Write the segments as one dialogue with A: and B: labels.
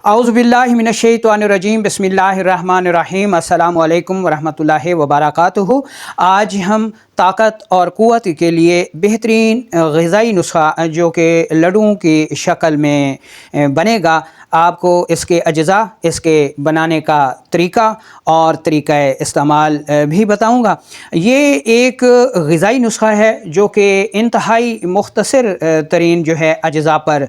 A: औज़ुबिल्लाहि मिनश्शैतानिर्रजीम बिस्मिल्लाहिर्रहमानिर्रहीम अस्सलामु अलैकुम वरहमतुल्लाहि वबरकातुहू। आज हम ताकत और क़ुव्वत के लिए बेहतरीन ग़िज़ाई नुस्ख़ा जो कि लड्डुओं की शक्ल में बनेगा, आपको इसके अज्ज़ा, इसके बनाने का तरीक़ा और तरीक़ा इस्तेमाल भी बताऊँगा। ये एक ग़िज़ाई नुस्ख़ा है जो कि इंतहाई मुख्तसर तरीन जो है अज्ज़ा पर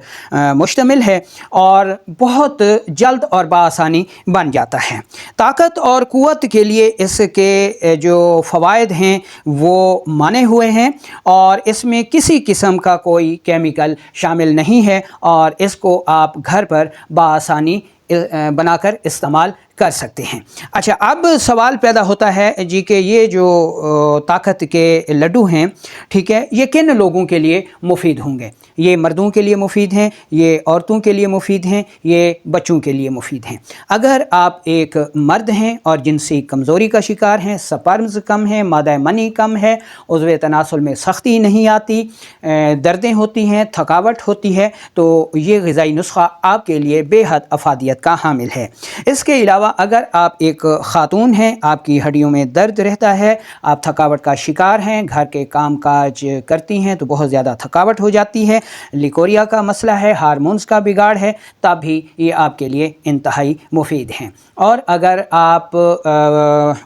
A: मुश्तमिल है और बहुत जल्द और बआसानी बन जाता है। ताकत और क़ुव्वत के लिए इसके जो फ़वाइद हैं वो माने हुए हैं और इसमें किसी किस्म का कोई केमिकल शामिल नहीं है और इसको आप घर पर बआसानी बनाकर इस्तेमाल कर सकते हैं। अच्छा, अब सवाल पैदा होता है जी कि ये जो ताकत के लड्डू हैं, ठीक है, ये किन लोगों के लिए मुफीद होंगे? ये मर्दों के लिए मुफीद हैं, ये औरतों के लिए मुफीद हैं, ये बच्चों के लिए मुफीद हैं। अगर आप एक मर्द हैं और जिनसी कमज़ोरी का शिकार हैं, स्पर्म्स कम हैं, मादा मनी कम है, उज़्व तनासुल में सख्ती नहीं आती, दर्दें होती हैं, थकावट होती है, तो ये ग़िज़ाई नुस्ख़ा आपके लिए बेहद अफादियत का हामिल है। इसके अलावा अगर आप एक ख़ातून हैं, आपकी हड्डियों में दर्द रहता है, आप थकावट का शिकार हैं, घर के काम काज करती हैं तो बहुत ज़्यादा थकावट हो जाती है, लिकोरिया का मसला है, हार्मोन्स का बिगाड़ है, तब भी ये आपके लिए इंतहाई मुफीद हैं। और अगर आप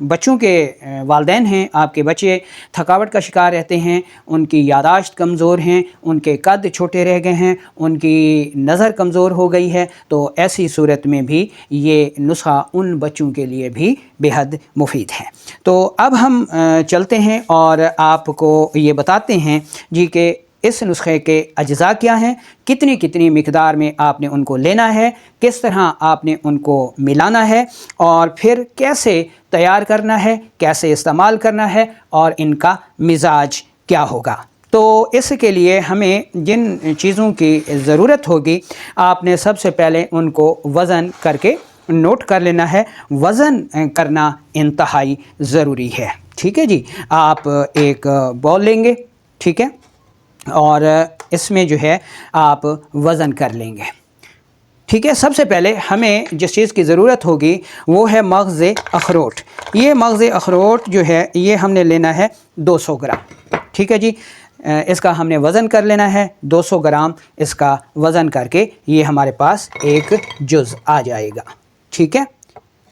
A: बच्चों के वालिदैन हैं, आपके बच्चे थकावट का शिकार रहते हैं, उनकी यादाश्त कमज़ोर हैं, उनके कद छोटे रह गए हैं, उनकी नज़र कमज़ोर हो गई है, तो ऐसी सूरत में भी ये नुस्ख़ा उन बच्चों के लिए भी बेहद मुफीद है। तो अब हम चलते हैं और आपको ये बताते हैं जी कि इस नुस्खे के अज्ज़ा क्या हैं, कितनी कितनी मिकदार में आपने उनको लेना है, किस तरह आपने उनको मिलाना है और फिर कैसे तैयार करना है, कैसे इस्तेमाल करना है और इनका मिजाज क्या होगा। तो इसके लिए हमें जिन चीज़ों की ज़रूरत होगी, आपने सबसे पहले उनको वज़न करके नोट कर लेना है। वज़न करना इंतहाई ज़रूरी है, ठीक है जी। आप एक बॉल लेंगे, ठीक है, और इसमें जो है आप वज़न कर लेंगे, ठीक है। सबसे पहले हमें जिस चीज़ की ज़रूरत होगी वो है मग़ज़ अखरोट। ये मग़ज़ अखरोट जो है ये हमने लेना है 200 ग्राम, ठीक है जी। इसका हमने वज़न कर लेना है 200 ग्राम। इसका वज़न करके ये हमारे पास एक जुज़ आ जाएगा, ठीक है।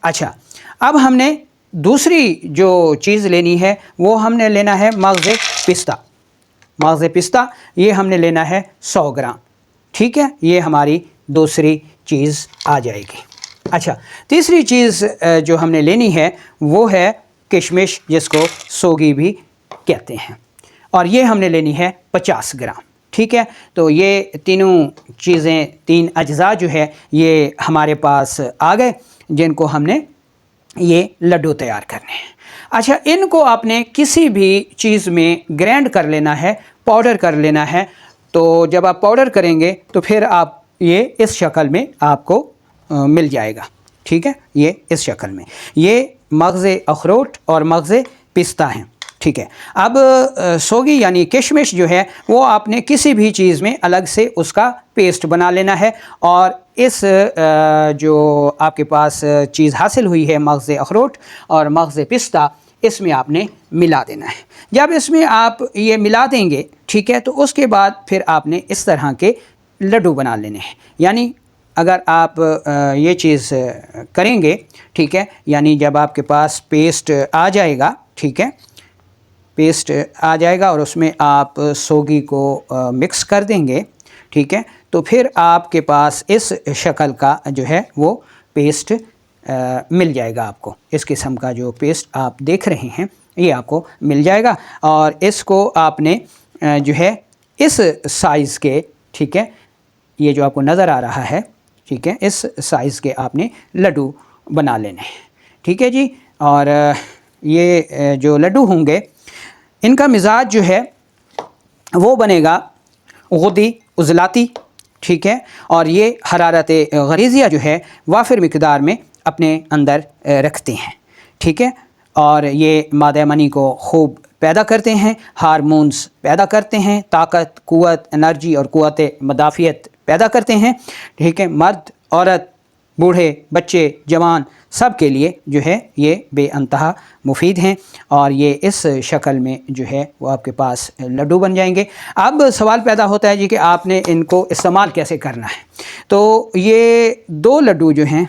A: अच्छा, अब हमने दूसरी जो चीज़ लेनी है वो हमने लेना है मग़ज़ पिस्ता। मग़ज़ पिस्ता ये हमने लेना है 100 ग्राम, ठीक है। ये हमारी दूसरी चीज़ आ जाएगी। अच्छा, तीसरी चीज़ जो हमने लेनी है वो है किशमिश, जिसको सोगी भी कहते हैं, और ये हमने लेनी है 50 ग्राम, ठीक है। तो ये तीनों चीज़ें, तीन अज्ज़ा जो है ये हमारे पास आ गए, जिनको हमने ये लड्डू तैयार करने हैं। अच्छा, इनको आपने किसी भी चीज़ में ग्राइंड कर लेना है, पाउडर कर लेना है। तो जब आप पाउडर करेंगे तो फिर आप ये इस शक्ल में आपको मिल जाएगा, ठीक है। ये इस शक्ल में ये मग़ज़ अखरोट और मग़ज़ पिस्ता हैं, ठीक है। अब सोगी यानी किशमिश जो है वो आपने किसी भी चीज़ में अलग से उसका पेस्ट बना लेना है और इस जो आपके पास चीज़ हासिल हुई है मग़ज़ अखरोट और मग़ज़ पिस्ता, इसमें आपने मिला देना है। जब इसमें आप ये मिला देंगे, ठीक है, तो उसके बाद फिर आपने इस तरह के लड्डू बना लेने हैं। यानी अगर आप ये चीज़ करेंगे, ठीक है, यानी जब आपके पास पेस्ट आ जाएगा, ठीक है, पेस्ट आ जाएगा और उसमें आप सोगी को मिक्स कर देंगे, ठीक है, तो फिर आपके पास इस शक्ल का जो है वो पेस्ट मिल जाएगा। आपको इस किस्म का जो पेस्ट आप देख रहे हैं ये आपको मिल जाएगा और इसको आपने जो है इस साइज़ के, ठीक है, ये जो आपको नज़र आ रहा है, ठीक है, इस साइज़ के आपने लड्डू बना लेने हैं, ठीक है जी। और ये जो लड्डू होंगे इनका मिजाज जो है वो बनेगा गुदी उज़लाती, ठीक है, और ये हरारत गरीज़िया जो है वाफिर मिकदार में अपने अंदर रखते हैं, ठीक है, और ये मादा मनी को खूब पैदा करते हैं, हार्मोन्स पैदा करते हैं, ताकत, क़ुव्वत, एनर्जी और क़ुव्वत मदाफ़ियत पैदा करते हैं, ठीक है। मर्द औरत बूढ़े बच्चे जवान सब के लिए जो है ये बेअंतहा मुफीद हैं और ये इस शक्ल में जो है वो आपके पास लड्डू बन जाएंगे। अब सवाल पैदा होता है जी कि आपने इनको इस्तेमाल कैसे करना है। तो ये 2 लड्डू जो हैं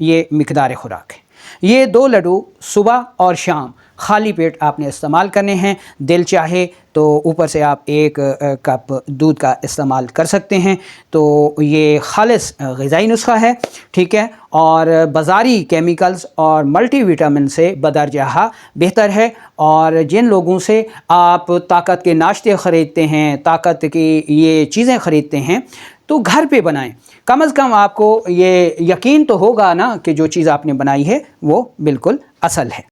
A: ये मिक़दार खुराक है। ये 2 लड्डू सुबह और शाम खाली पेट आपने इस्तेमाल करने हैं। दिल चाहे तो ऊपर से आप 1 कप दूध का इस्तेमाल कर सकते हैं। तो ये खालिस ग़िज़ाई नुस्खा है, ठीक है, और बाज़ारी केमिकल्स और मल्टी विटामिन से बदरजहा बेहतर है। और जिन लोगों से आप ताकत के नाश्ते ख़रीदते हैं, ताकत की ये चीज़ें ख़रीदते हैं, तो घर पे बनाएं। कम अज़ कम आपको ये यकीन तो होगा ना कि जो चीज़ आपने बनाई है वो बिल्कुल असल है।